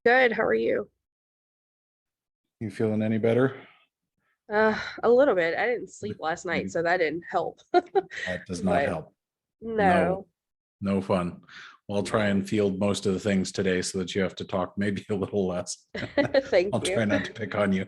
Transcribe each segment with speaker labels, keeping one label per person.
Speaker 1: Good. How are you?
Speaker 2: You feeling any better?
Speaker 1: A little bit. I didn't sleep last night, so that didn't help.
Speaker 2: That does not
Speaker 1: But
Speaker 2: help. No,
Speaker 1: no.
Speaker 2: no fun. Well, I'll try
Speaker 1: No.
Speaker 2: and field most of the things today so that you have to talk maybe a little less.
Speaker 1: Thank
Speaker 2: I'll
Speaker 1: you.
Speaker 2: try not to pick on you.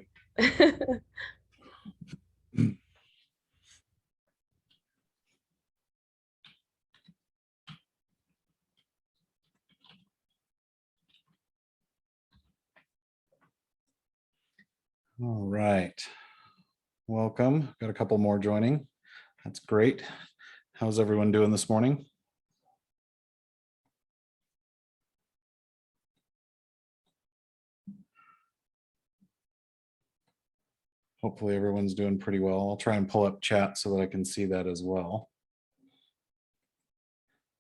Speaker 2: All right. Welcome. Got a couple more joining. That's great. How's everyone doing this morning? Hopefully everyone's doing pretty well. I'll try and pull up chat so that I can see that as well.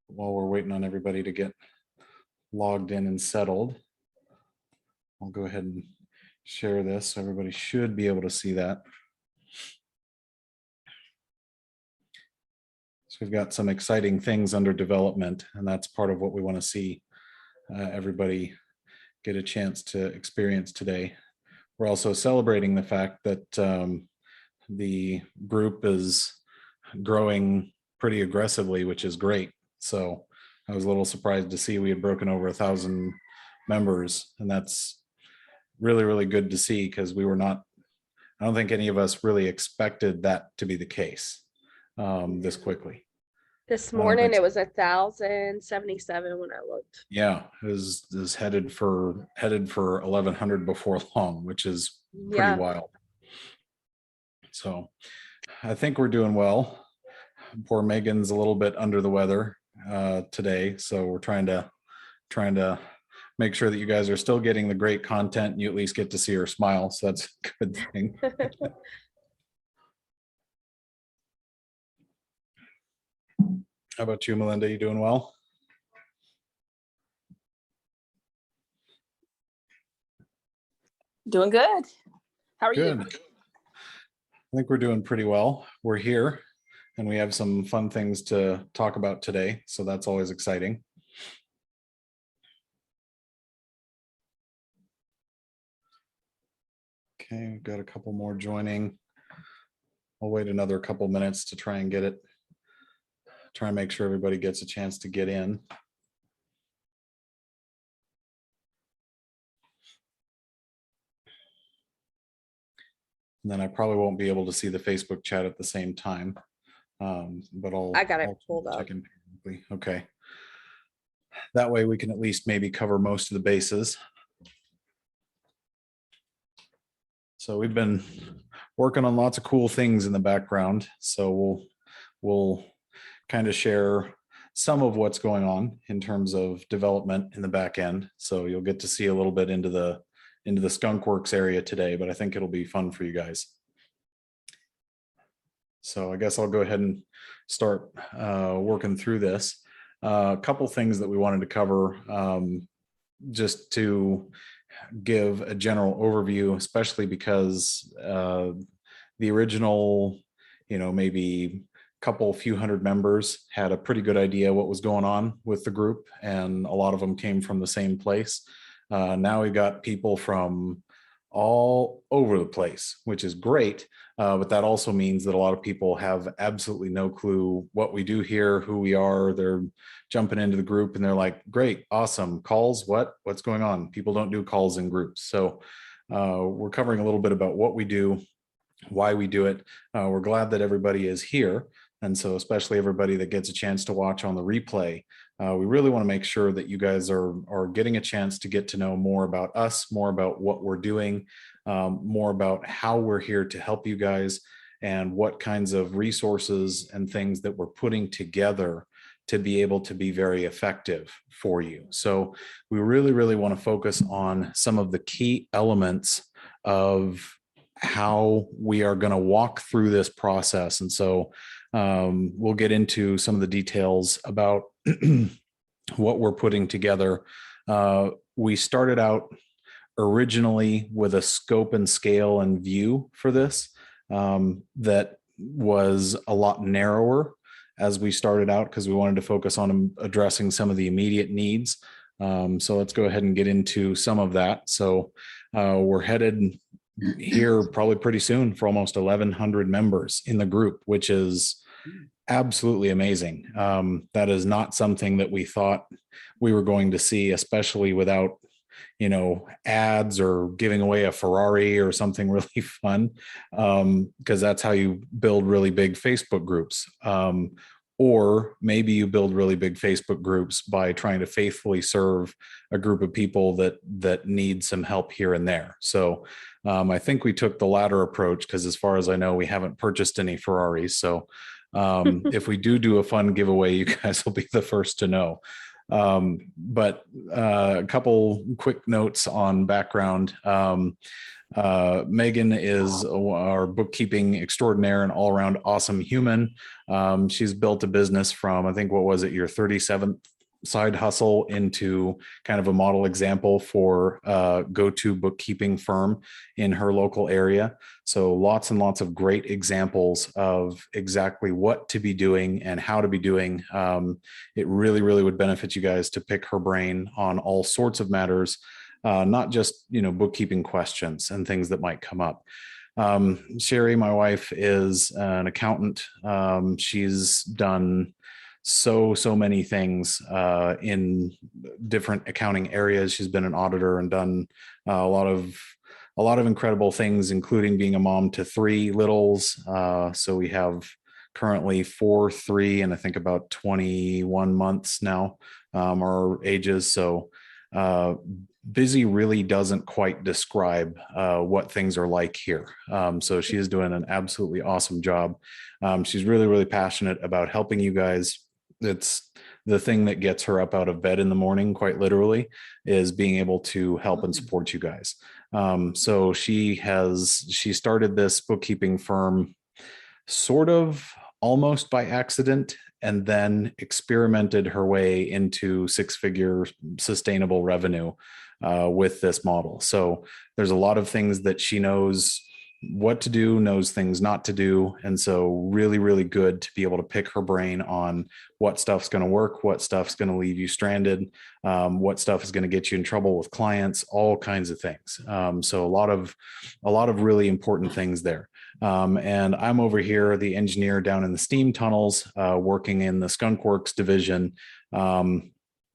Speaker 2: While we're waiting on everybody to get logged in and settled, I'll go ahead and share this. Everybody should be able to see that. So we've got some exciting things under development, and that's part of what we want to see everybody get a chance to experience today. We're also celebrating the fact that the group is growing pretty aggressively, which is great. So I was a little surprised to see we had broken over 1,000 members, and that's really, really good to see because we were not, I don't think any of us really expected that to be the case this quickly.
Speaker 1: This
Speaker 2: I don't
Speaker 1: morning
Speaker 2: think
Speaker 1: it
Speaker 2: so.
Speaker 1: was 1,077 when I looked.
Speaker 2: Yeah, is headed for 1,100 before long, which is pretty
Speaker 1: Yeah.
Speaker 2: wild. So I think we're doing well. Poor Megan's a little bit under the weather today, so we're trying to make sure that you guys are still getting the great content and you at least get to see her smile. So that's a good thing. How about you, Melinda? You doing well?
Speaker 3: Doing good. How are
Speaker 2: Good.
Speaker 3: you?
Speaker 2: I think we're doing pretty well. We're here and we have some fun things to talk about today. So that's always exciting. Okay, we've got a couple more joining. I'll wait another couple minutes to try and get it. Try and make sure everybody gets a chance to get in. And then I probably won't be able to see the Facebook chat at the same time. But
Speaker 1: I got it
Speaker 2: I'll
Speaker 1: pulled up.
Speaker 2: check in periodically. Okay. That way we can at least maybe cover most of the bases. So we've been working on lots of cool things in the background. So we'll kind of share some of what's going on in terms of development in the back end. So you'll get to see a little bit into the Skunkworks area today, but I think it'll be fun for you guys. So I guess I'll go ahead and start working through this. A couple things that we wanted to cover just to give a general overview, especially because the original, maybe couple few hundred members had a pretty good idea what was going on with the group, and a lot of them came from the same place. Now we've got people from all over the place, which is great. But that also means that a lot of people have absolutely no clue what we do here, who we are. They're jumping into the group and they're like, great, awesome. Calls, what's going on? People don't do calls in groups. So we're covering a little bit about what we do, why we do it. We're glad that everybody is here. And so especially everybody that gets a chance to watch on the replay, we really want to make sure that you guys are getting a chance to get to know more about us, more about what we're doing, more about how we're here to help you guys, and what kinds of resources and things that we're putting together to be able to be very effective for you. So we really, really want to focus on some of the key elements of how we are going to walk through this process. And so we'll get into some of the details about what we're putting together. We started out originally with a scope and scale and view for this that was a lot narrower as we started out, because we wanted to focus on addressing some of the immediate needs. So let's go ahead and get into some of that. So we're headed here probably pretty soon for almost 1,100 members in the group, which is absolutely amazing. That is not something that we thought we were going to see, especially without, ads or giving away a Ferrari or something really fun, because that's how you build really big Facebook groups. Or maybe you build really big Facebook groups by trying to faithfully serve a group of people that need some help here and there. So I think we took the latter approach because, as far as I know, we haven't purchased any Ferraris. So if we do a fun giveaway, you guys will be the first to know. But a couple quick notes on background. Megan is our bookkeeping extraordinaire and all-around awesome human. She's built a business from, I think, what was it, your 37th side hustle into kind of a model example for a go-to bookkeeping firm in her local area. So lots and lots of great examples of exactly what to be doing and how to be doing. It really, really would benefit you guys to pick her brain on all sorts of matters, not just, bookkeeping questions and things that might come up. Sherry, my wife, is an accountant. She's done so many things in different accounting areas. She's been an auditor and done a lot of incredible things, including being a mom to 3 littles. So we have currently 4, 3, and I think about 21 months now, our ages. So busy really doesn't quite describe what things are like here. So she is doing an absolutely awesome job. She's really, really passionate about helping you guys. It's the thing that gets her up out of bed in the morning, quite literally, is being able to help and support you guys. So she started this bookkeeping firm sort of almost by accident, and then experimented her way into 6-figure sustainable revenue with this model. So there's a lot of things that she knows what to do, knows things not to do. And so really, really good to be able to pick her brain on what stuff's going to work, what stuff's going to leave you stranded, what stuff is going to get you in trouble with clients, all kinds of things. So a lot of really important things there. And I'm over here, the engineer down in the steam tunnels, working in the Skunk Works division.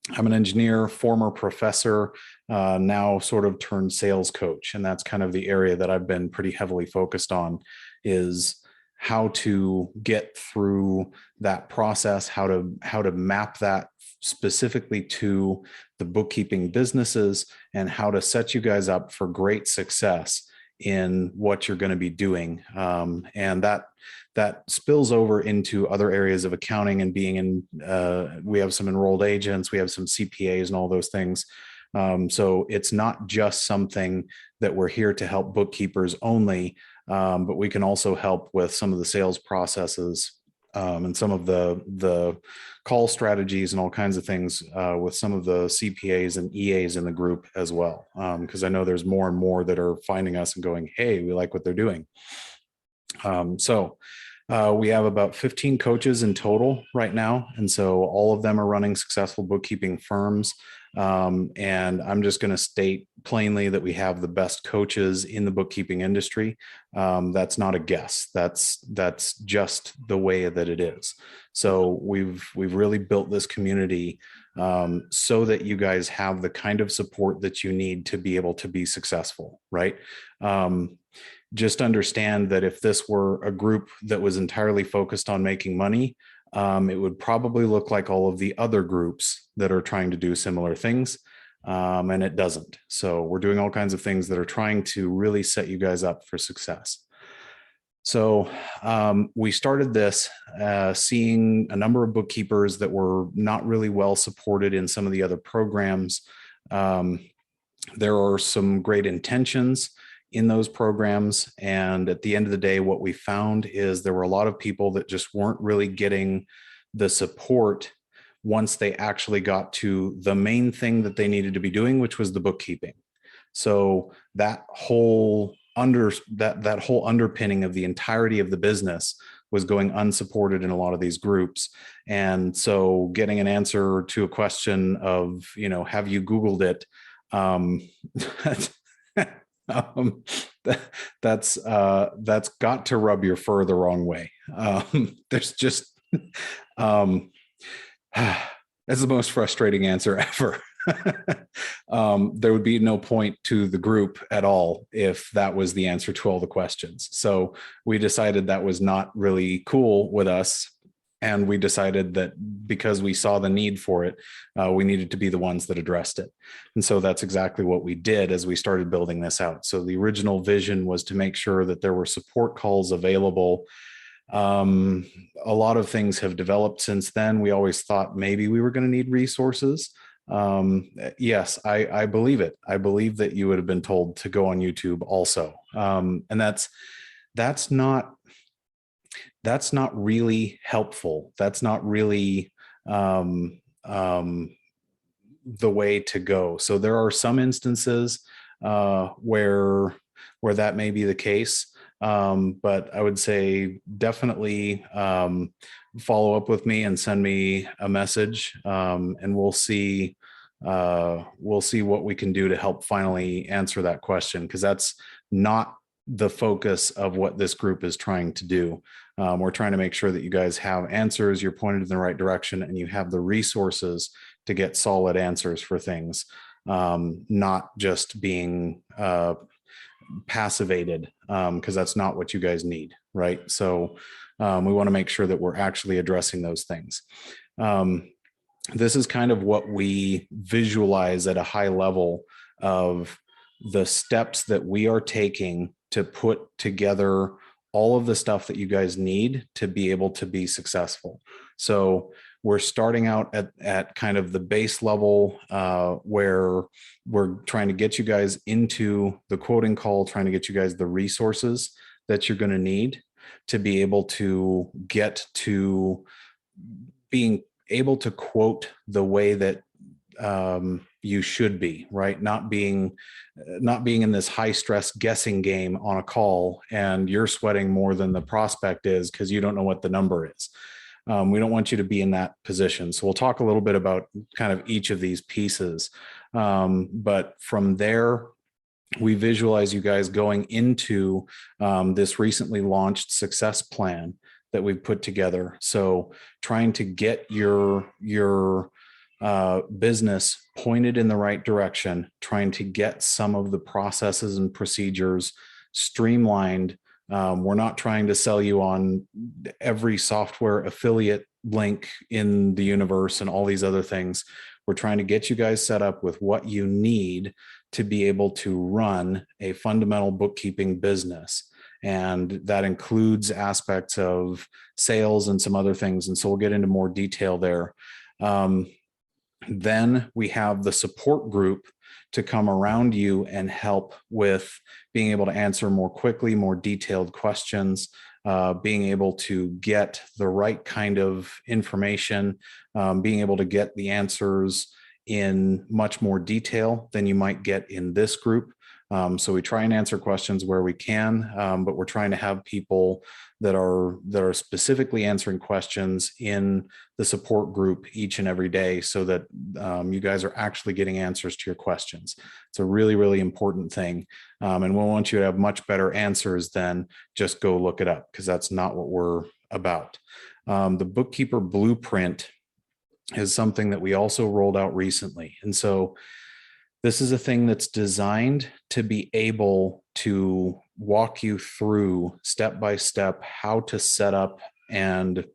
Speaker 2: I'm an engineer, former professor, now sort of turned sales coach. And that's kind of the area that I've been pretty heavily focused on, is how to get through that process, how to map that specifically to the bookkeeping businesses, and how to set you guys up for great success in what you're going to be doing. And that spills over into other areas of accounting and being in, we have some enrolled agents, we have some CPAs and all those things. So it's not just something that we're here to help bookkeepers only, but we can also help with some of the sales processes, and some of the call strategies and all kinds of things with some of the CPAs and EAs in the group as well. Because I know there's more and more that are finding us and going, hey, we like what they're doing. So we have about 15 coaches in total right now. And so all of them are running successful bookkeeping firms. And I'm just going to state plainly that we have the best coaches in the bookkeeping industry. That's not a guess. That's just the way that it is. So we've really built this community so that you guys have the kind of support that you need to be able to be successful, right? Just understand that if this were a group that was entirely focused on making money, it would probably look like all of the other groups that are trying to do similar things, and it doesn't. So we're doing all kinds of things that are trying to really set you guys up for success. So we started this seeing a number of bookkeepers that were not really well supported in some of the other programs. There are some great intentions in those programs. And at the end of the day, what we found is there were a lot of people that just weren't really getting the support once they actually got to the main thing that they needed to be doing, which was the bookkeeping. So that whole underpinning of the entirety of the business was going unsupported in a lot of these groups. And so getting an answer to a question of, have you Googled it? Um, that's got to rub your fur the wrong way. There's just, that's the most frustrating answer ever. There would be no point to the group at all if that was the answer to all the questions. So we decided that was not really cool with us. And we decided that because we saw the need for it, we needed to be the ones that addressed it. And so that's exactly what we did as we started building this out. So the original vision was to make sure that there were support calls available. A lot of things have developed since then. We always thought maybe we were going to need resources. Yes, I believe it. I believe that you would have been told to go on YouTube also. And that's not really helpful. That's not really the way to go. So there are some instances where that may be the case. But I would say definitely follow up with me and send me a message, and we'll see what we can do to help finally answer that question, because that's not the focus of what this group is trying to do. We're trying to make sure that you guys have answers, you're pointed in the right direction, and you have the resources to get solid answers for things, not just being passivated, because that's not what you guys need, right? So we want to make sure that we're actually addressing those things. This is kind of what we visualize at a high level of the steps that we are taking to put together all of the stuff that you guys need to be able to be successful. So we're starting out at kind of the base level, where we're trying to get you guys into the quoting call, trying to get you guys the resources that you're going to need to be able to get to being able to quote the way that you should be, right? Not being in this high stress guessing game on a call and you're sweating more than the prospect is because you don't know what the number is. We don't want you to be in that position. So we'll talk a little bit about kind of each of these pieces. But from there, we visualize you guys going into this recently launched success plan that we've put together. So trying to get your business pointed in the right direction, trying to get some of the processes and procedures streamlined. We're not trying to sell you on every software affiliate link in the universe and all these other things. We're trying to get you guys set up with what you need to be able to run a fundamental bookkeeping business. And that includes aspects of sales and some other things. And so we'll get into more detail there. Then we have the support group to come around you and help with being able to answer more quickly, more detailed questions, being able to get the right kind of information, being able to get the answers in much more detail than you might get in this group. So we try and answer questions where we can, but we're trying to have people that are specifically answering questions in the support group each and every day, so that you guys are actually getting answers to your questions. It's a really, really important thing. And we want you to have much better answers than just go look it up, because that's not what we're about. The Bookkeeper Blueprint is something that we also rolled out recently. And so this is a thing that's designed to be able to walk you through step by step how to set up and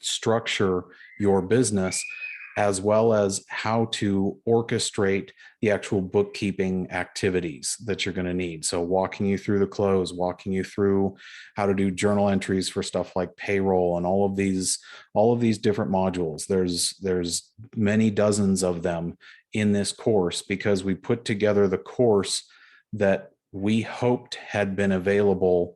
Speaker 2: structure your business, as well as how to orchestrate the actual bookkeeping activities that you're going to need. So walking you through the close, walking you through how to do journal entries for stuff like payroll and all of these different modules. There's many dozens of them in this course, because we put together the course that we hoped had been available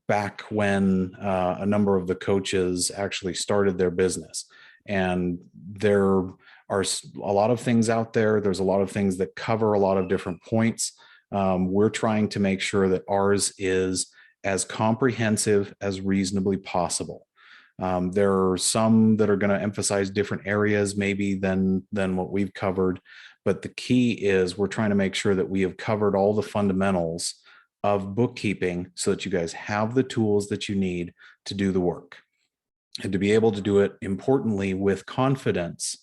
Speaker 2: back when a number of the coaches actually started their business. And there are a lot of things out there. There's a lot of things that cover a lot of different points. We're trying to make sure that ours is as comprehensive as reasonably possible. There are some that are going to emphasize different areas maybe than what we've covered, but the key is we're trying to make sure that we have covered all the fundamentals of bookkeeping so that you guys have the tools that you need to do the work and to be able to do it, importantly, with confidence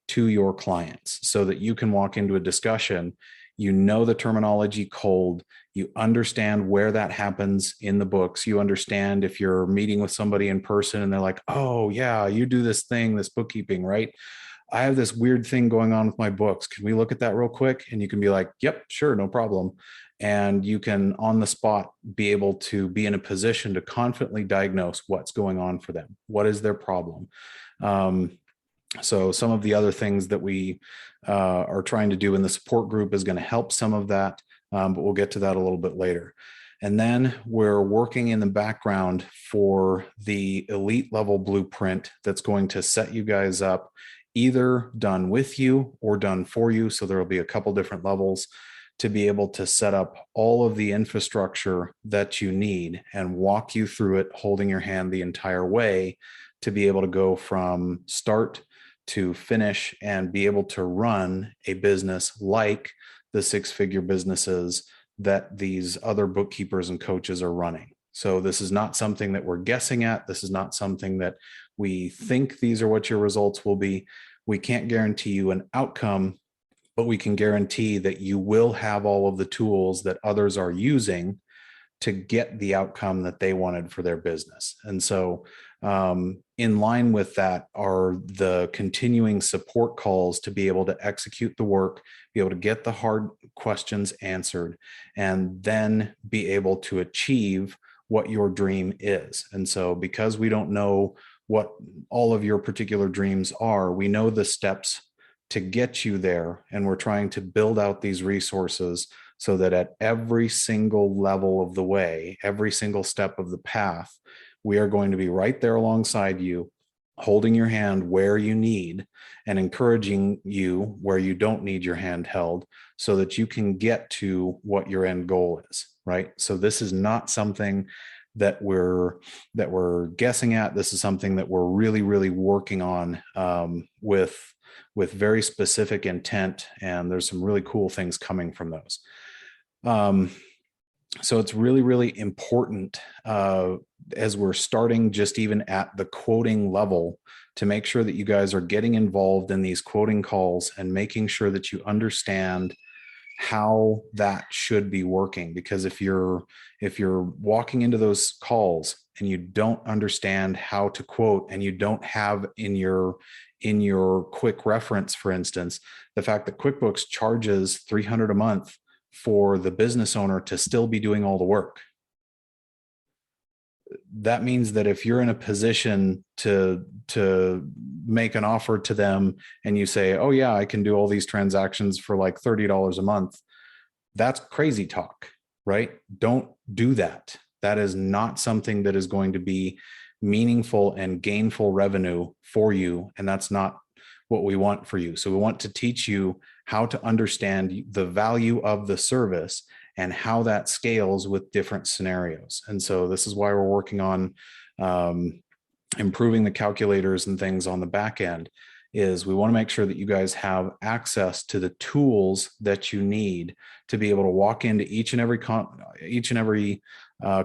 Speaker 2: to your clients so that you can walk into a discussion, you know the terminology cold, you understand where that happens in the books, you understand if you're meeting with somebody in person and they're like, oh yeah, you do this thing, this bookkeeping, right? I have this weird thing going on with my books. Can we look at that real quick? And you can be like, yep, sure, no problem. And you can on the spot be able to be in a position to confidently diagnose what's going on for them. What is their problem? So some of the other things that we are trying to do in the support group is going to help some of that, but we'll get to that a little bit later. And then we're working in the background for the elite level blueprint that's going to set you guys up, either done with you or done for you. So there will be a couple different levels to be able to set up all of the infrastructure that you need and walk you through it, holding your hand the entire way to be able to go from start to finish and be able to run a business like the six-figure businesses that these other bookkeepers and coaches are running. So this is not something that we're guessing at. This is not something that we think these are what your results will be. We can't guarantee you an outcome, but we can guarantee that you will have all of the tools that others are using to get the outcome that they wanted for their business. And so in line with that are the continuing support calls to be able to execute the work, be able to get the hard questions answered, and then be able to achieve what your dream is. And so because we don't know what all of your particular dreams are, we know the steps to get you there. And we're trying to build out these resources so that at every single level of the way, every single step of the path, we are going to be right there alongside you, holding your hand where you need and encouraging you where you don't need your hand held so that you can get to what your end goal is, right? So this is not something that we're guessing at. This is something that we're really, really working on with very specific intent. And there's some really cool things coming from those. So it's really, really important as we're starting just even at the quoting level to make sure that you guys are getting involved in these quoting calls and making sure that you understand how that should be working. Because if you're walking into those calls and you don't understand how to quote and you don't have in your quick reference, for instance, the fact that QuickBooks charges $300 a month for the business owner to still be doing all the work. That means that if you're in a position to make an offer to them and you say, oh yeah, I can do all these transactions for like $30 a month, that's crazy talk, right? Don't do that. That is not something that is going to be meaningful and gainful revenue for you. And that's not what we want for you. So we want to teach you how to understand the value of the service and how that scales with different scenarios. And so this is why we're working on improving the calculators and things on the back end. Is we want to make sure that you guys have access to the tools that you need to be able to walk into each and every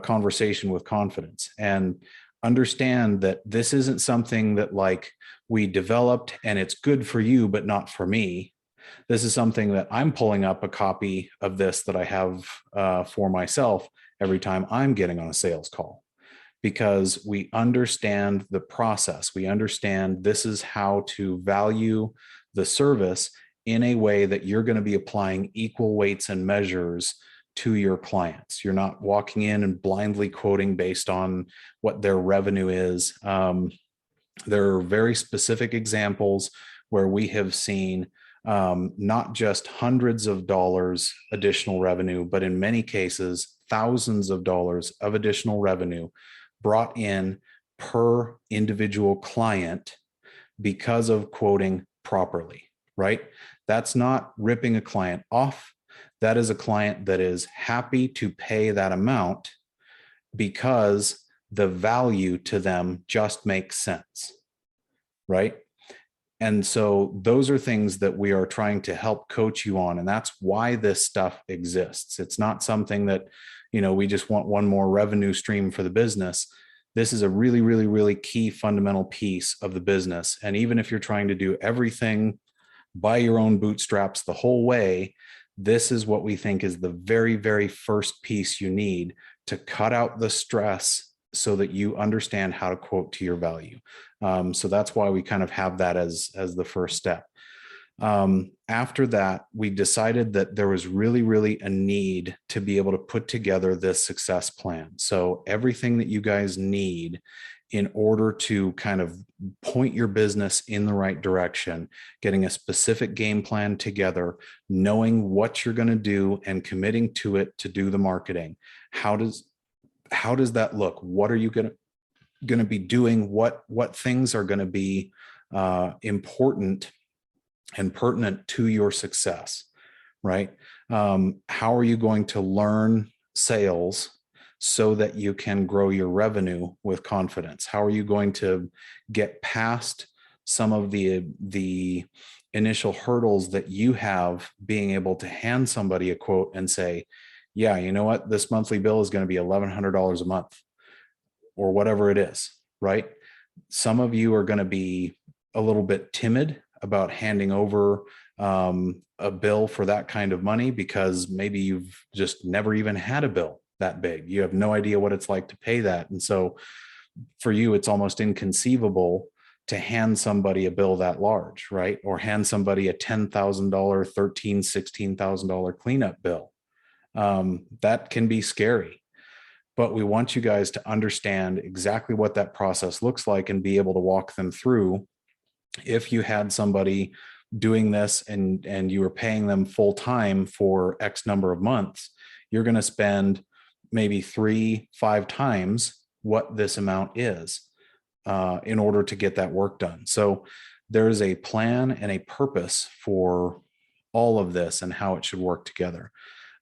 Speaker 2: conversation with confidence and understand that this isn't something that like we developed and it's good for you, but not for me. This is something that I'm pulling up a copy of this that I have for myself every time I'm getting on a sales call, because we understand the process. We understand this is how to value the service in a way that you're going to be applying equal weights and measures to your clients. You're not walking in and blindly quoting based on what their revenue is. There are very specific examples where we have seen not just hundreds of dollars additional revenue, but in many cases, thousands of dollars of additional revenue brought in per individual client because of quoting properly, right? That's not ripping a client off. That is a client that is happy to pay that amount because the value to them just makes sense, right? And so those are things that we are trying to help coach you on. And that's why this stuff exists. It's not something that, we just want one more revenue stream for the business. This is a really, really, really key fundamental piece of the business. And even if you're trying to do everything by your own bootstraps the whole way, this is what we think is the very, very first piece you need to cut out the stress so that you understand how to quote to your value. So that's why we kind of have that as the first step. After that, we decided that there was really, really a need to be able to put together this success plan. So everything that you guys need in order to kind of point your business in the right direction, getting a specific game plan together, knowing what you're going to do and committing to it to do the marketing. How does that look? What are you going to be doing? What things are going to be important and pertinent to your success, right? How are you going to learn sales so that you can grow your revenue with confidence? How are you going to get past some of the initial hurdles that you have being able to hand somebody a quote and say, yeah, you know what, this monthly bill is going to be $1,100 a month or whatever it is, right? Some of you are going to be a little bit timid about handing over a bill for that kind of money because maybe you've just never even had a bill that big. You have no idea what it's like to pay that. And so for you, it's almost inconceivable to hand somebody a bill that large, right? Or hand somebody a $10,000, $13,000, $16,000 cleanup bill. That can be scary, but we want you guys to understand exactly what that process looks like and be able to walk them through. If you had somebody doing this and you were paying them full time for X number of months, you're going to spend maybe 3-5 times what this amount is in order to get that work done. So there's a plan and a purpose for all of this and how it should work together.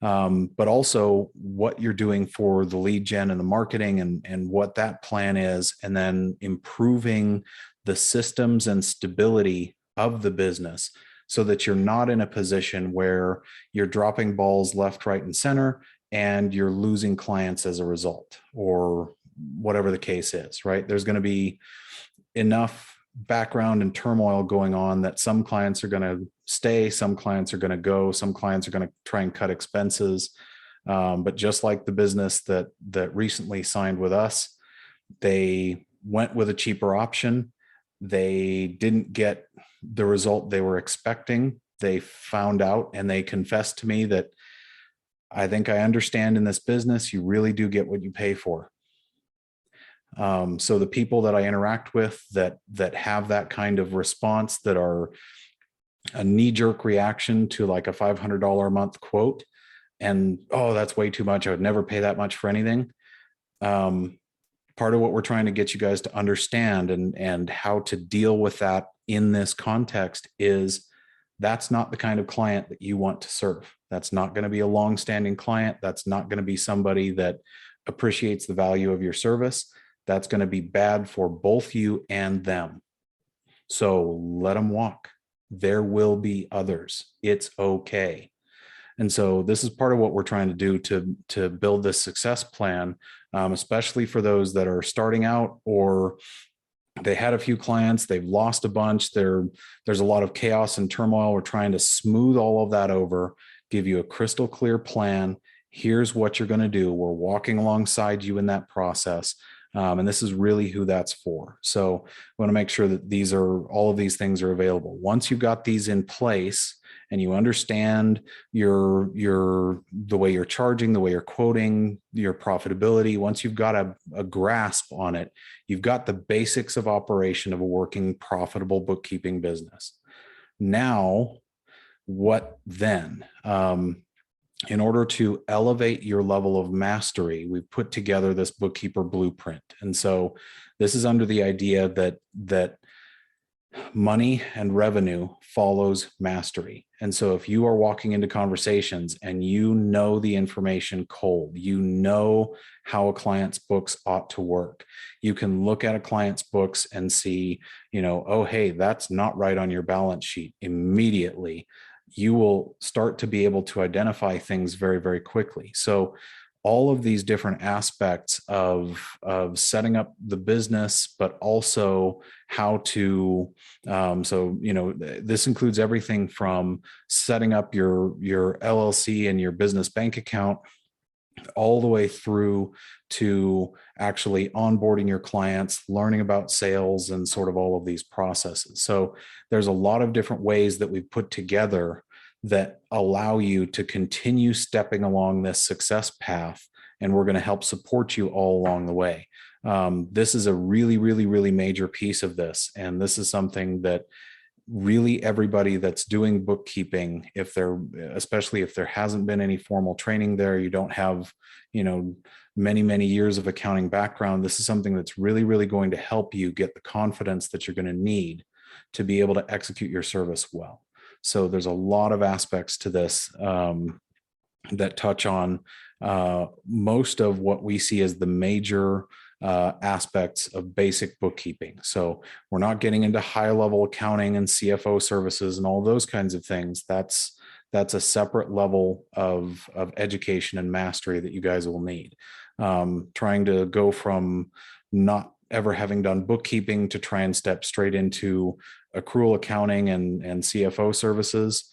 Speaker 2: But also what you're doing for the lead gen and the marketing and what that plan is, and then improving the systems and stability of the business so that you're not in a position where you're dropping balls left, right, and center, and you're losing clients as a result, or whatever the case is, right? There's going to be enough background and turmoil going on that some clients are going to stay, some clients are going to go, some clients are going to try and cut expenses. But just like the business that recently signed with us, they went with a cheaper option. They didn't get the result they were expecting. They found out and they confessed to me that, I think I understand in this business, you really do get what you pay for. So the people that I interact with that have that kind of response, that are a knee-jerk reaction to like a $500 a month quote, and, oh, that's way too much, I would never pay that much for anything. Part of what we're trying to get you guys to understand and how to deal with that in this context is that's not the kind of client that you want to serve. That's not going to be a long-standing client. That's not going to be somebody that appreciates the value of your service. That's going to be bad for both you and them. So let them walk. There will be others. It's okay. And so this is part of what we're trying to do to build this success plan, especially for those that are starting out, or they had a few clients, they've lost a bunch. There's a lot of chaos and turmoil. We're trying to smooth all of that over, give you a crystal clear plan. Here's what you're going to do. We're walking alongside you in that process. And this is really who that's for. So we want to make sure that all of these things are available. Once you've got these in place and you understand the way you're charging, the way you're quoting, your profitability, once you've got a grasp on it, you've got the basics of operation of a working, profitable bookkeeping business. Now, what then? In order to elevate your level of mastery, we've put together this bookkeeper blueprint. And so this is under the idea that money and revenue follows mastery. And so if you are walking into conversations and you know the information cold, you know how a client's books ought to work, you can look at a client's books and see, oh, hey, that's not right on your balance sheet immediately. You will start to be able to identify things very, very quickly. So all of these different aspects of setting up the business, but also how to, this includes everything from setting up your LLC and your business bank account, all the way through to actually onboarding your clients, learning about sales, and sort of all of these processes. So there's a lot of different ways that we've put together that allow you to continue stepping along this success path. And we're going to help support you all along the way. This is a really, really, really major piece of this. And this is something that really everybody that's doing bookkeeping, especially if there hasn't been any formal training there, you don't have, many, many years of accounting background, this is something that's really, really going to help you get the confidence that you're going to need to be able to execute your service well. So there's a lot of aspects to this that touch on most of what we see as the major aspects of basic bookkeeping. So we're not getting into high level accounting and CFO services and all those kinds of things. That's a separate level of education and mastery that you guys will need. Trying to go from not ever having done bookkeeping to try and step straight into accrual accounting and CFO services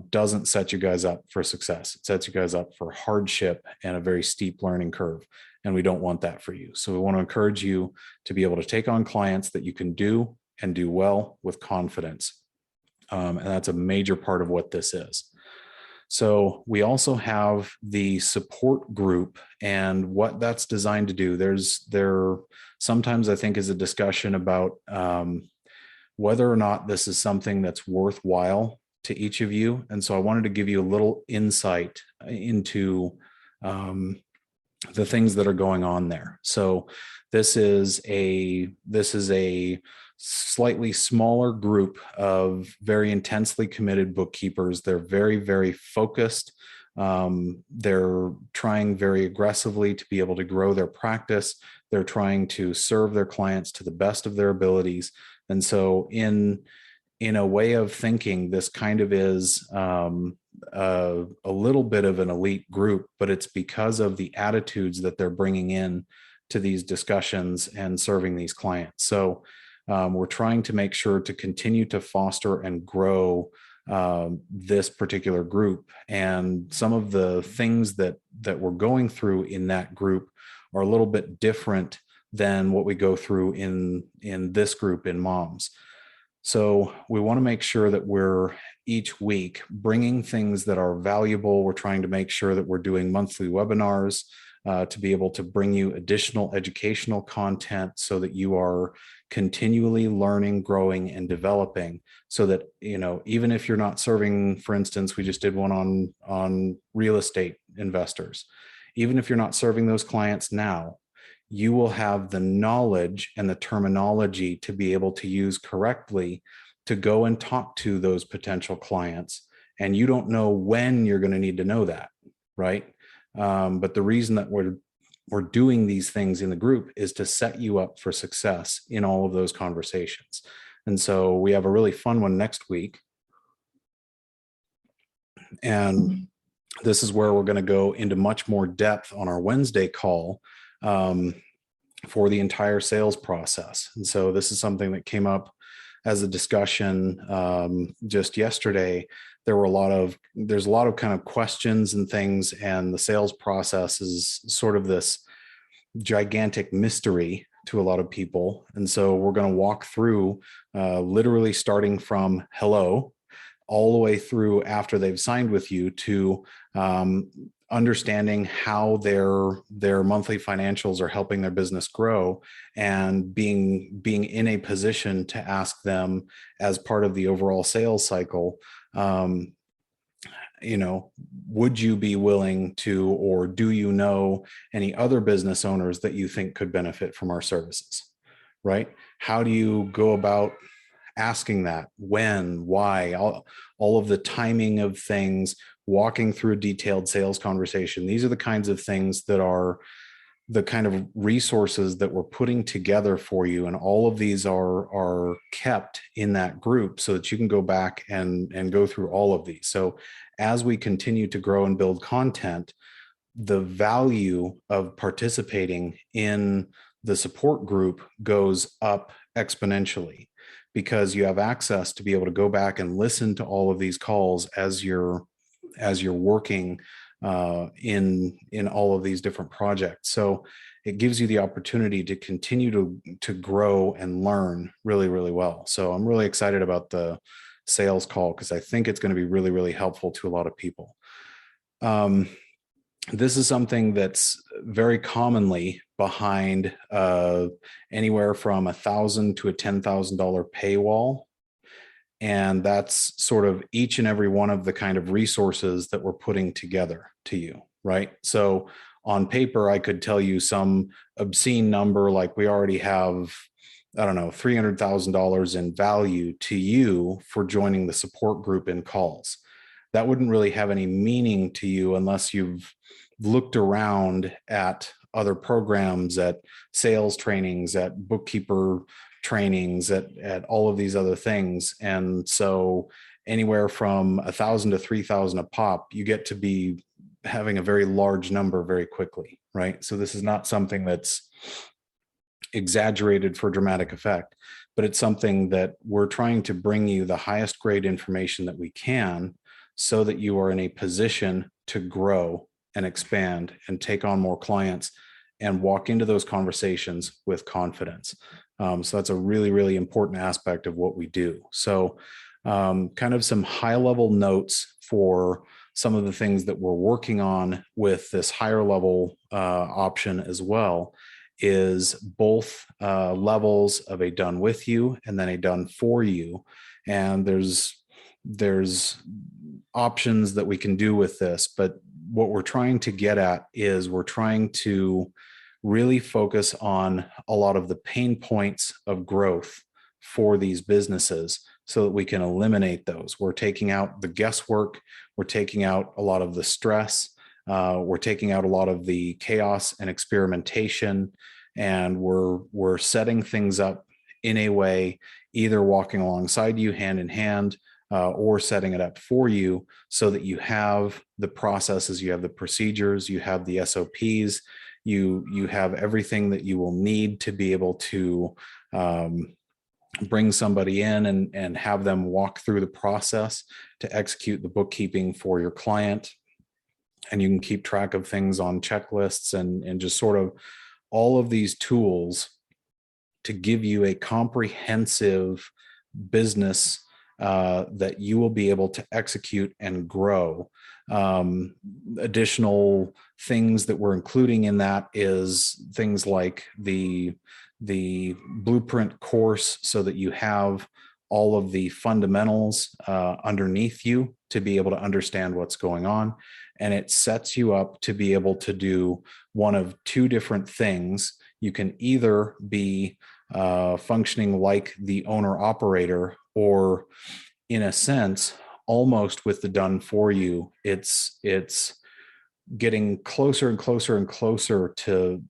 Speaker 2: doesn't set you guys up for success. It sets you guys up for hardship and a very steep learning curve. And we don't want that for you. So we want to encourage you to be able to take on clients that you can do and do well with confidence. And that's a major part of what this is. So we also have the support group and what that's designed to do. There sometimes I think is a discussion about whether or not this is something that's worthwhile to each of you. And so I wanted to give you a little insight into the things that are going on there. So this is a slightly smaller group of very intensely committed bookkeepers. They're very, very focused. They're trying very aggressively to be able to grow their practice. They're trying to serve their clients to the best of their abilities. And so in a way of thinking, this kind of is a little bit of an elite group, but it's because of the attitudes that they're bringing in to these discussions and serving these clients. So we're trying to make sure to continue to foster and grow this particular group. And some of the things that we're going through in that group are a little bit different than what we go through in this group in Moms. So we want to make sure that we're each week bringing things that are valuable. We're trying to make sure that we're doing monthly webinars to be able to bring you additional educational content so that you are continually learning, growing, and developing, so that, even if you're not serving, for instance, we just did one on real estate investors. Even if you're not serving those clients now, you will have the knowledge and the terminology to be able to use correctly to go and talk to those potential clients. And you don't know when you're going to need to know that, right? But the reason that we're doing these things in the group is to set you up for success in all of those conversations. And so we have a really fun one next week. And this is where we're going to go into much more depth on our Wednesday call for the entire sales process. And so this is something that came up as a discussion just yesterday. There's a lot of kind of questions and things, and the sales process is sort of this gigantic mystery to a lot of people. And so we're going to walk through literally starting from hello all the way through after they've signed with you to understanding how their monthly financials are helping their business grow, and being in a position to ask them as part of the overall sales cycle, would you be willing to, or do you know any other business owners that you think could benefit from our services, right? How do you go about asking that when, why, all of the timing of things, walking through a detailed sales conversation. These are the kinds of things that are the kind of resources that we're putting together for you. And all of these are kept in that group so that you can go back and go through all of these. So as we continue to grow and build content, the value of participating in the support group goes up exponentially, because you have access to be able to go back and listen to all of these calls as you're working in all of these different projects. So it gives you the opportunity to continue to grow and learn really, really well. So I'm really excited about the sales call, because I think it's going to be really, really helpful to a lot of people. This is something that's very commonly behind anywhere from $1,000 to a $10,000 paywall. And that's sort of each and every one of the kind of resources that we're putting together to you, right? So on paper, I could tell you some obscene number, like we already have, I don't know, $300,000 in value to you for joining the support group in calls. That wouldn't really have any meaning to you unless you've looked around at other programs, at sales trainings, at bookkeeper trainings, at all of these other things. And so anywhere from 1,000 to 3,000 a pop, you get to be having a very large number very quickly, right? So this is not something that's exaggerated for dramatic effect, but it's something that we're trying to bring you the highest grade information that we can, so that you are in a position to grow and expand and take on more clients and walk into those conversations with confidence. So that's a really, really important aspect of what we do. So kind of some high level notes for some of the things that we're working on with this higher level option as well is both levels of a done with you and then a done for you. And there's options that we can do with this, but what we're trying to get at is we're trying to really focus on a lot of the pain points of growth for these businesses so that we can eliminate those. We're taking out the guesswork. We're taking out a lot of the stress. We're taking out a lot of the chaos and experimentation, and we're setting things up in a way, either walking alongside you hand in hand, or setting it up for you so that you have the processes, you have the procedures, you have the SOPs, you have everything that you will need to be able to bring somebody in and have them walk through the process to execute the bookkeeping for your client. And you can keep track of things on checklists and just sort of all of these tools to give you a comprehensive business that you will be able to execute and grow. Additional things that we're including in that is things like the blueprint course, so that you have all of the fundamentals underneath you to be able to understand what's going on. And it sets you up to be able to do one of two different things. You can either be functioning like the owner operator, or in a sense, almost with the done for you, it's getting closer and closer and closer to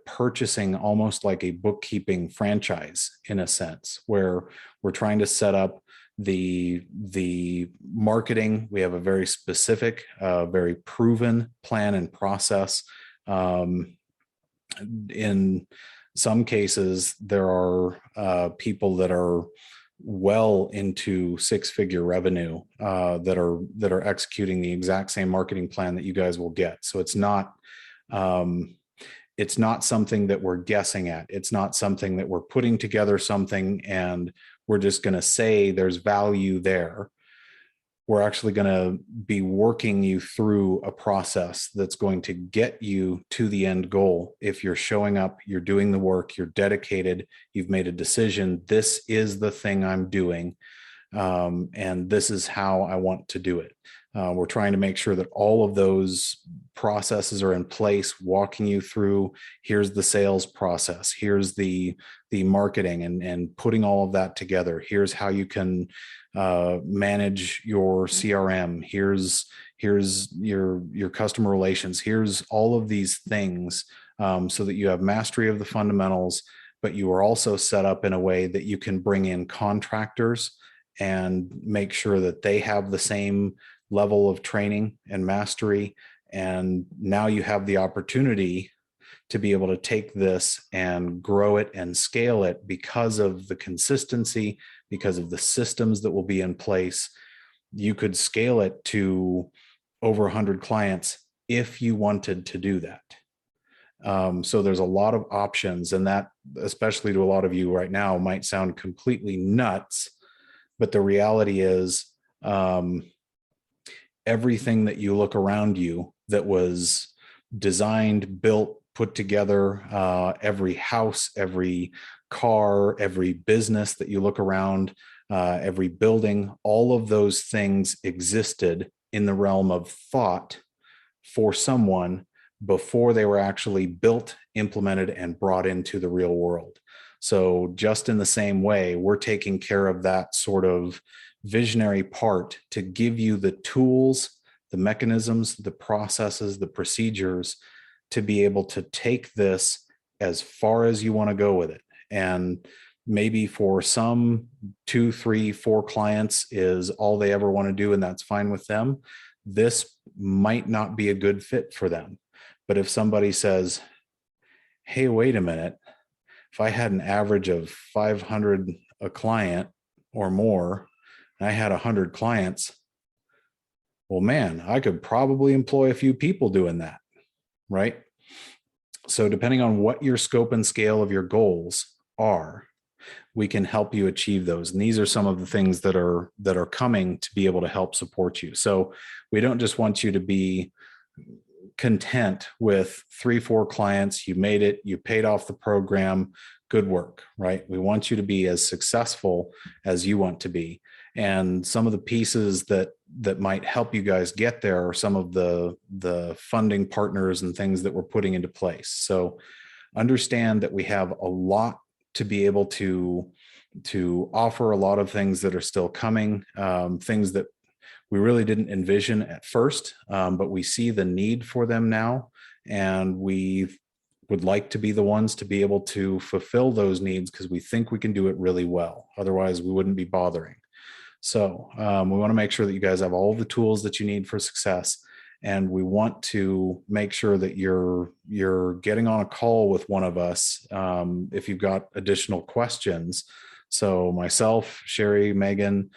Speaker 2: purchasing almost like a bookkeeping franchise, in a sense, where we're trying to set up the marketing. We have a very specific, very proven plan and process. In some cases, there are people that are well into six-figure revenue that are executing the exact same marketing plan that you guys will get. So it's not something that we're guessing at. It's not something that we're putting together something and we're just going to say there's value there. We're actually going to be working you through a process that's going to get you to the end goal. If you're showing up, you're doing the work, you're dedicated, you've made a decision, this is the thing I'm doing, and this is how I want to do it. We're trying to make sure that all of those processes are in place, walking you through, here's the sales process, here's the marketing and putting all of that together. Here's how you can manage your CRM. Here's your customer relations. Here's all of these things so that you have mastery of the fundamentals, but you are also set up in a way that you can bring in contractors and make sure that they have the same level of training and mastery. And now you have the opportunity to be able to take this and grow it and scale it because of the consistency, because of the systems that will be in place. You could scale it to over 100 clients if you wanted to do that. So there's a lot of options, and that, especially to a lot of you right now, might sound completely nuts, but the reality is everything that you look around you that was designed, built, put together, every house, every car, every business that you look around, every building, all of those things existed in the realm of thought for someone before they were actually built, implemented, and brought into the real world. So just in the same way, we're taking care of that sort of visionary part to give you the tools, the mechanisms, the processes, the procedures to be able to take this as far as you want to go with it. And maybe for some 2, 3, 4 clients is all they ever want to do, and that's fine with them. This might not be a good fit for them. But if somebody says, hey, wait a minute, if I had an average of 500 a client or more, and I had 100 clients, well, man, I could probably employ a few people doing that, right? So depending on what your scope and scale of your goals are, we can help you achieve those. And these are some of the things that are coming to be able to help support you. So we don't just want you to be content with 3, 4 clients. You made it, you paid off the program, good work, right? We want you to be as successful as you want to be. And some of the pieces that might help you guys get there are some of the funding partners and things that we're putting into place. So understand that we have a lot to be able to offer, a lot of things that are still coming, things that we really didn't envision at first, but we see the need for them now, and we would like to be the ones to be able to fulfill those needs because we think we can do it really well. Otherwise, we wouldn't be bothering. So we want to make sure that you guys have all the tools that you need for success. And we want to make sure that you're getting on a call with one of us if you've got additional questions. So myself, Sherry, Megan,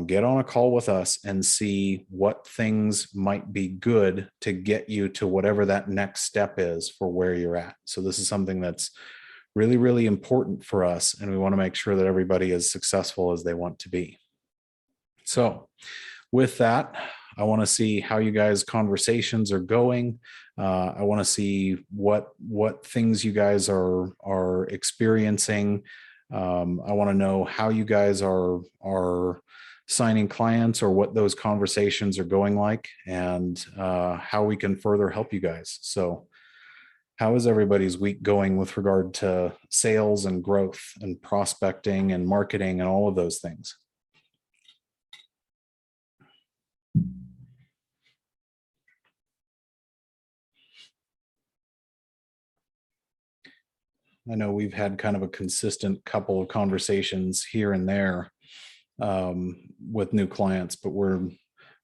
Speaker 2: get on a call with us and see what things might be good to get you to whatever that next step is for where you're at. So this is something that's really, really important for us. And we want to make sure that everybody is successful as they want to be. So with that, I want to see how you guys' conversations are going. I want to see what things you guys are experiencing. I want to know how you guys are signing clients or what those conversations are going like, and how we can further help you guys. So how is everybody's week going with regard to sales and growth and prospecting and marketing and all of those things? I know we've had kind of a consistent couple of conversations here and there with new clients, but we're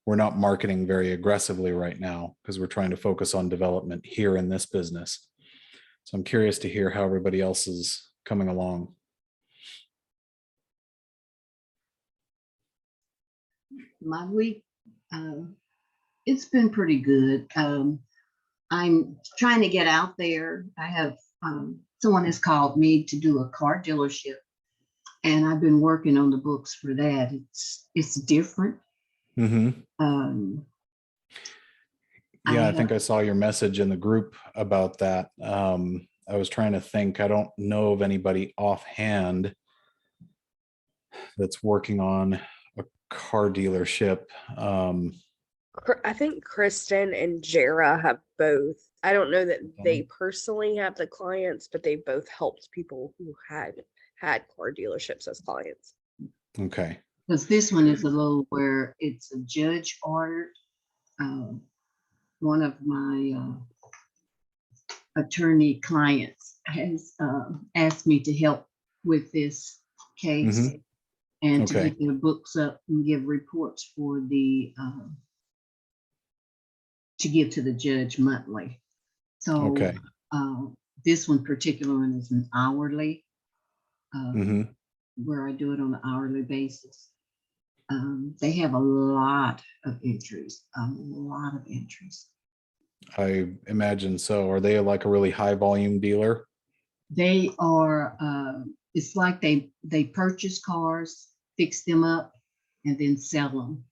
Speaker 2: not marketing very aggressively right now because we're trying to focus on development here in this business. So I'm curious to hear how everybody else is coming along.
Speaker 4: My week, it's been pretty good. I'm trying to get out there. I have someone has called me to do a car dealership, and I've been working on the books for that. It's different.
Speaker 2: Mm-hmm. I think I saw your message in the group about that. I was trying to think. I don't know of anybody offhand that's working on a car dealership.
Speaker 1: I think Kristen and Jara have both. I don't know that they personally have the clients, but they both helped people who had car dealerships as clients.
Speaker 2: Okay.
Speaker 4: Because this one is a little where it's a judge ordered. One of my attorney clients has asked me to help with this case and to
Speaker 2: Okay.
Speaker 4: get their books up and give reports for the to give to the judge monthly. So
Speaker 2: Okay.
Speaker 4: this one particular one is an hourly,
Speaker 2: hmm
Speaker 4: where I do it on an hourly basis. They have a lot of entries, a lot of entries.
Speaker 2: I imagine so. Are they like a really high volume dealer?
Speaker 4: They are, it's like they purchase cars, fix them up, and then sell them.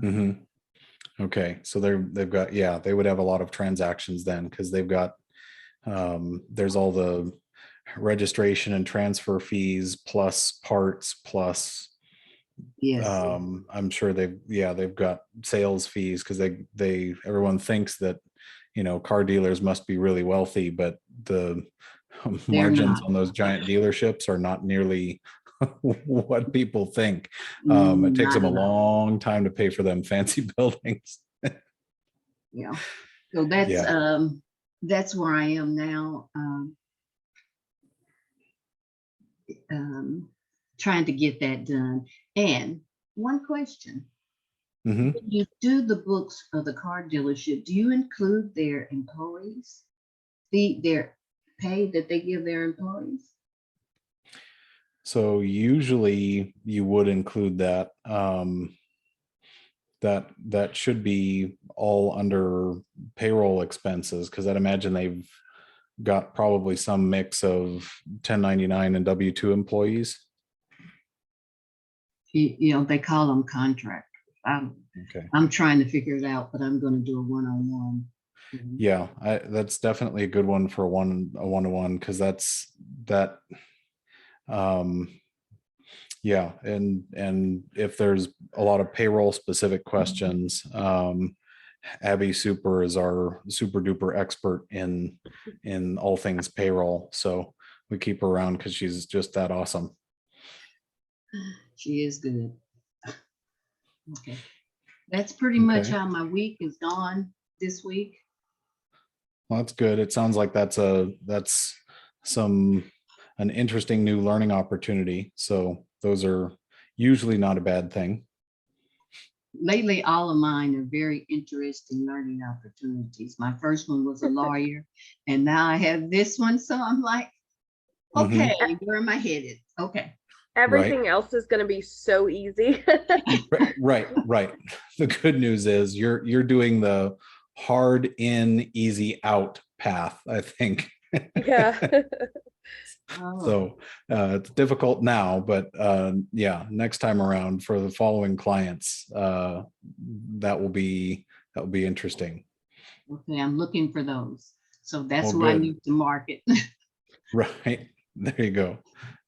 Speaker 2: hmm Okay. So they've got, yeah, they would have a lot of transactions then because they've got, there's all the registration and transfer fees plus parts plus
Speaker 4: Yes,
Speaker 2: I'm sure they've got sales fees because everyone thinks that, car dealers must be really wealthy, but the
Speaker 4: they're
Speaker 2: margins
Speaker 4: not.
Speaker 2: on those giant dealerships are not nearly what people think. It takes
Speaker 4: Not
Speaker 2: them a
Speaker 4: at all.
Speaker 2: long time to pay for them fancy buildings.
Speaker 4: Yeah. So
Speaker 2: Yeah.
Speaker 4: that's where I am now. Trying to get that done. And one question.
Speaker 2: hmm
Speaker 4: When you do the books of the car dealership, do you include their employees? Their pay that they give their employees?
Speaker 2: So usually you would include that. That should be all under payroll expenses because I'd imagine they've got probably some mix of 1099 and W-2 employees.
Speaker 4: They call them contractors.
Speaker 2: Okay.
Speaker 4: I'm trying to figure it out, but I'm going to do a one-on-one.
Speaker 2: Yeah, that's definitely a good one for a one-to-one because that. Um, yeah, and if there's a lot of payroll specific questions, Abby Super is our super duper expert in all things payroll. So we keep her around because she's just that awesome.
Speaker 4: She is good. Okay. That's pretty much
Speaker 2: Okay.
Speaker 4: how my week is gone this week.
Speaker 2: Well, that's good. It sounds like that's an interesting new learning opportunity. So those are usually not a bad thing.
Speaker 4: Lately, all of mine are very interesting learning opportunities. My first one was a lawyer, and now I have this one. So I'm like, okay, where am I headed? Okay.
Speaker 1: Everything else is going to be so easy.
Speaker 2: Right. The good news is you're doing the hard in, easy out path, I think.
Speaker 1: Yeah.
Speaker 2: So it's difficult now, but yeah, next time around for the following clients, that will be interesting.
Speaker 4: Okay, I'm looking for those. So that's
Speaker 2: Well,
Speaker 4: who I
Speaker 2: good.
Speaker 4: need to market.
Speaker 2: Right. There you go.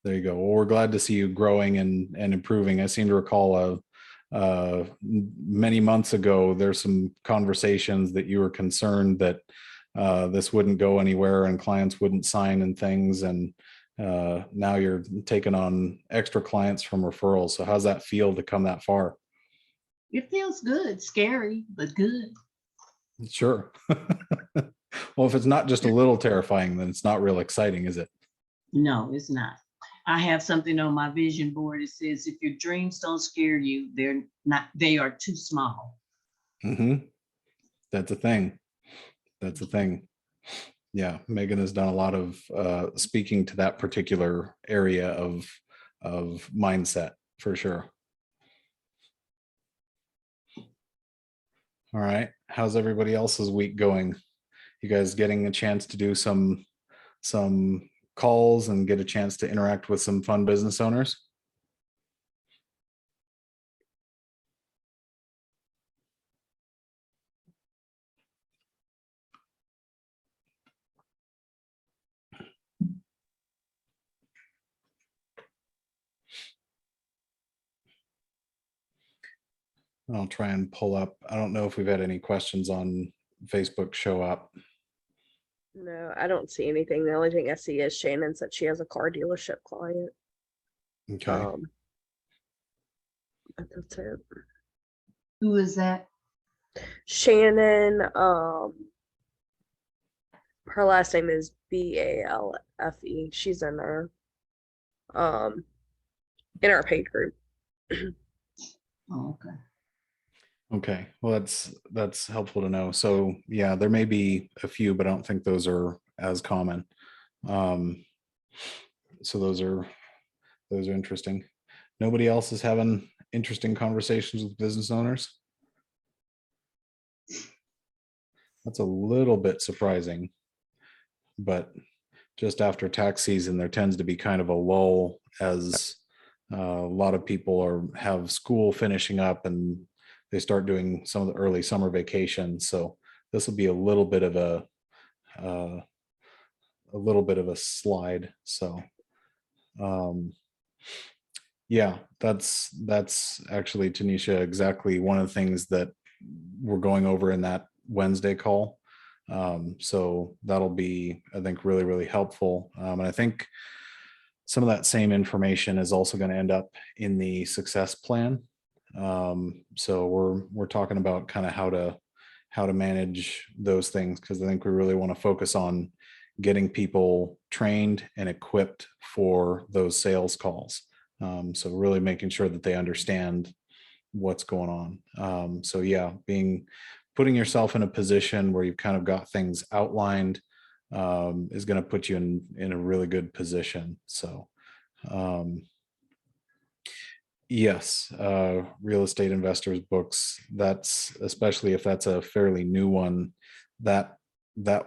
Speaker 2: Well, we're glad to see you growing and improving. I seem to recall many months ago, there's some conversations that you were concerned that this wouldn't go anywhere and clients wouldn't sign and things. And now you're taking on extra clients from referrals. So how's that feel to come that far?
Speaker 4: It feels good, scary, but good.
Speaker 2: Sure. Well, if it's not just a little terrifying, then it's not real exciting, is it?
Speaker 4: No, it's not. I have something on my vision board. It says, if your dreams don't scare you, they are too small.
Speaker 2: That's a thing. Yeah, Megan has done a lot of speaking to that particular area of mindset for sure. All right, how's everybody else's week going? You guys getting a chance to do some calls and get a chance to interact with some fun business owners? I'll try and pull up. I don't know if we've had any questions on Facebook show up.
Speaker 1: No, I don't see anything. The only thing I see is Shannon said she has a car dealership client.
Speaker 2: Okay.
Speaker 1: But that's it.
Speaker 4: Who is that?
Speaker 1: Shannon, her last name is Balfe. She's in our paid group.
Speaker 4: Oh, okay.
Speaker 2: Okay. Well, that's helpful to know. So yeah, there may be a few, but I don't think those are as common. So those are interesting. Nobody else is having interesting conversations with business owners. That's a little bit surprising, but just after tax season, there tends to be kind of a lull as a lot of people have school finishing up and they start doing some of the early summer vacations. So this will be a little bit of a slide. So yeah, that's actually, Tanisha, exactly one of the things that we're going over in that Wednesday call. So that'll be, I think, really, really helpful. And I think some of that same information is also going to end up in the success plan. So we're talking about kind of how to manage those things, because I think we really want to focus on getting people trained and equipped for those sales calls. So really making sure that they understand what's going on. So yeah, putting yourself in a position where you've kind of got things outlined is going to put you in a really good position. So yes, real estate investors books, that's, especially if that's a fairly new one, that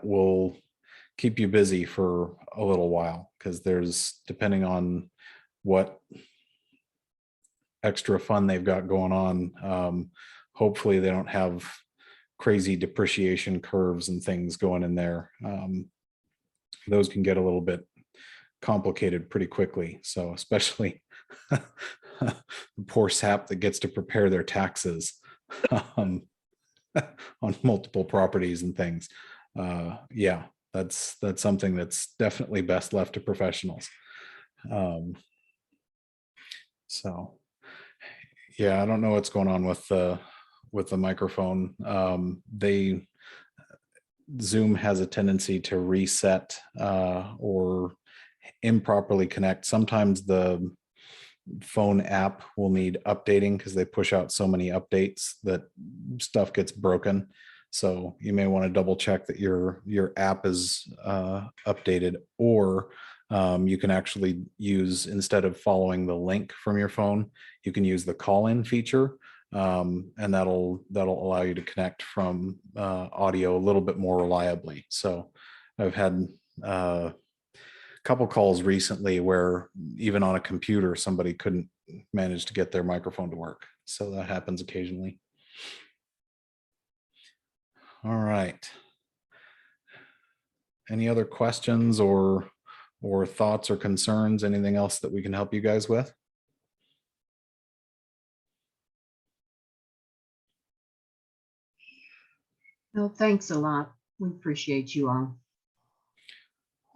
Speaker 2: will keep you busy for a little while, because there's, depending on what extra fun they've got going on, hopefully they don't have crazy depreciation curves and things going in there. Those can get a little bit complicated pretty quickly. So especially the poor sap that gets to prepare their taxes on multiple properties and things. Yeah, that's something that's definitely best left to professionals. So yeah, I don't know what's going on with the microphone. Zoom has a tendency to reset or improperly connect. Sometimes the phone app will need updating because they push out so many updates that stuff gets broken. So you may want to double check that your app is updated, or you can actually use, instead of following the link from your phone, you can use the call-in feature, and that'll allow you to connect from audio a little bit more reliably. So I've had a couple calls recently where even on a computer, somebody couldn't manage to get their microphone to work. So that happens occasionally. All right. Any other questions or thoughts or concerns? Anything else that we can help you guys with?
Speaker 4: No, thanks a lot. We appreciate you all.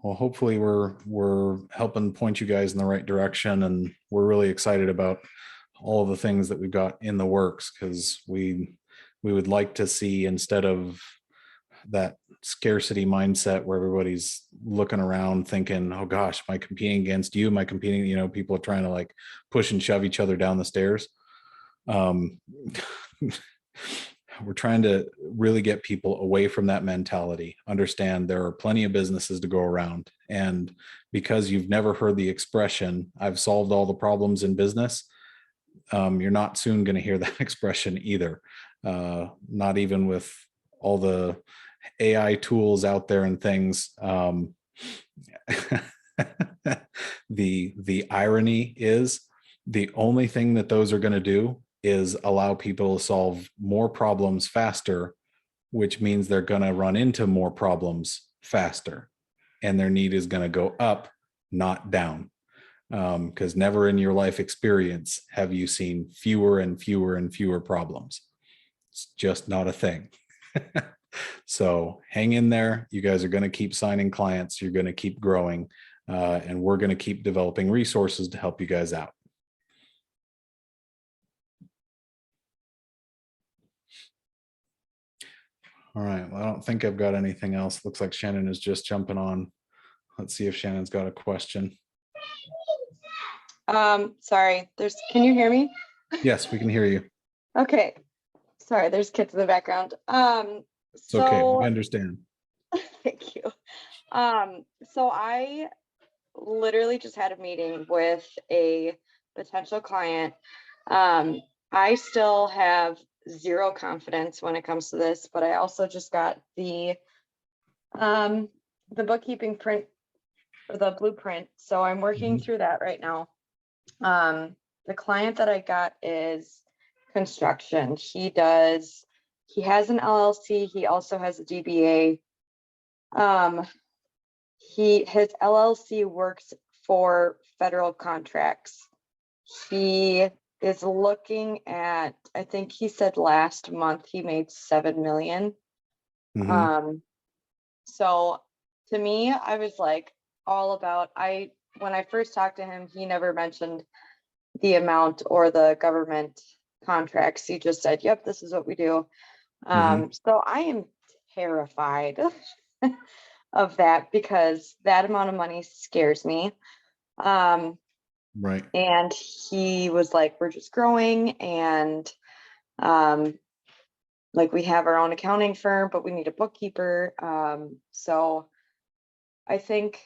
Speaker 2: Well, hopefully we're helping point you guys in the right direction, and we're really excited about all of the things that we've got in the works, because we would like to see, instead of that scarcity mindset where everybody's looking around thinking, oh gosh, am I competing against you? Am I competing? People are trying to like push and shove each other down the stairs. We're trying to really get people away from that mentality. Understand there are plenty of businesses to go around. And because you've never heard the expression, I've solved all the problems in business, you're not soon going to hear that expression either. Not even with all the AI tools out there and things. The irony is, the only thing that those are going to do is allow people to solve more problems faster, which means they're going to run into more problems faster, and their need is going to go up, not down. Because never in your life experience have you seen fewer and fewer and fewer problems. It's just not a thing. So hang in there. You guys are going to keep signing clients. You're going to keep growing, and we're going to keep developing resources to help you guys out. All right. Well, I don't think I've got anything else. Looks like Shannon is just jumping on. Let's see if Shannon's got a question.
Speaker 5: Sorry, can you hear me?
Speaker 2: Yes, we can hear you.
Speaker 5: Okay. Sorry, there's kids in the background.
Speaker 2: It's okay. We understand.
Speaker 5: Thank you. So I literally just had a meeting with a potential client. I still have zero confidence when it comes to this, but I also just got the bookkeeping print or the blueprint. So I'm working through that right now. The client that I got is construction. He has an LLC. He also has a DBA. His LLC works for federal contracts. He is looking at, I think he said last month he made 7 million. So to me, I was like all about, when I first talked to him, he never mentioned the amount or the government contracts. He just said, yep, this is what we do. So I am terrified of that because that amount of money scares me.
Speaker 2: Right.
Speaker 5: And he was like, we're just growing, and like we have our own accounting firm, but we need a bookkeeper. So I think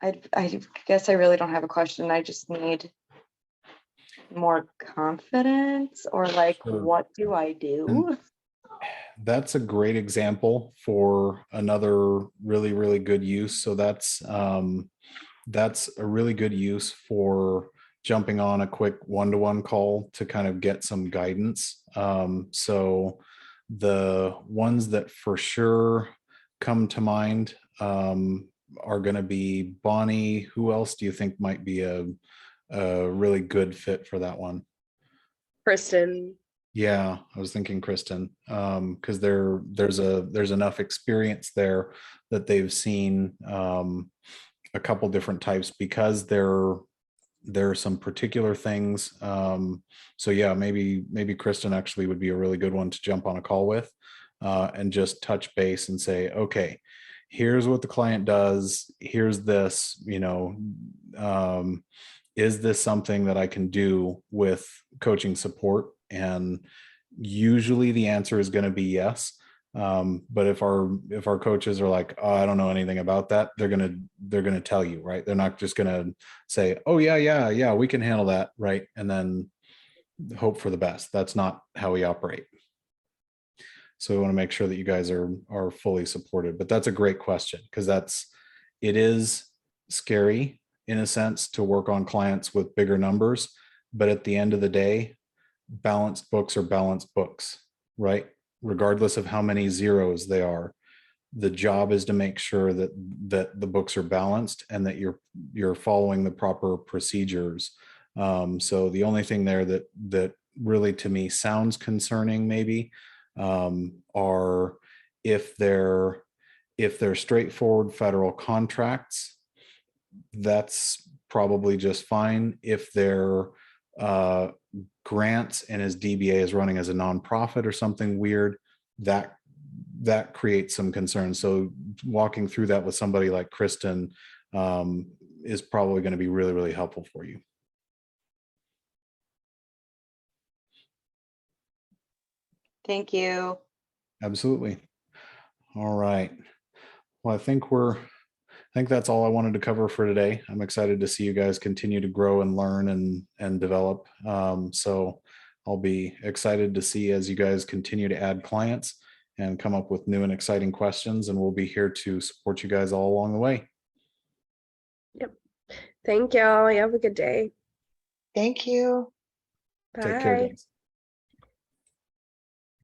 Speaker 5: I guess I really don't have a question. I just need more confidence, or like,
Speaker 2: Sure.
Speaker 5: what do I do?
Speaker 2: That's a great example for another really, really good use. So that's a really good use for jumping on a quick one-to-one call to kind of get some guidance. So the ones that for sure come to mind are going to be Bonnie. Who else do you think might be a really good fit for that one?
Speaker 1: Kristen.
Speaker 2: Yeah, I was thinking Kristen, because there's enough experience there that they've seen a couple different types, because there are some particular things. So yeah, maybe Kristen actually would be a really good one to jump on a call with, and just touch base and say, okay, here's what the client does. Here's this, is this something that I can do with coaching support? And usually the answer is going to be yes. But if our coaches are like, oh, I don't know anything about that, they're gonna tell you, right? They're not just gonna say, oh yeah, we can handle that, right? And then hope for the best. That's not how we operate. So we want to make sure that you guys are fully supported. But that's a great question, because it is scary in a sense to work on clients with bigger numbers. But at the end of the day, balanced books are balanced books, right? Regardless of how many zeros they are, the job is to make sure that the books are balanced and that you're following the proper procedures. So the only thing there that really to me sounds concerning maybe are if they're straightforward federal contracts, that's probably just fine. If they're grants and his DBA is running as a nonprofit or something weird, that creates some concern. So walking through that with somebody like Kristen is probably going to be really, really helpful for you.
Speaker 5: Thank you.
Speaker 2: Absolutely. All right. Well, I think that's all I wanted to cover for today. I'm excited to see you guys continue to grow and learn and develop. So I'll be excited to see as you guys continue to add clients and come up with new and exciting questions, and we'll be here to support you guys all along the way.
Speaker 1: Yep. Thank y'all. You have a good day.
Speaker 6: Thank you.
Speaker 1: Bye.
Speaker 2: Take care, guys.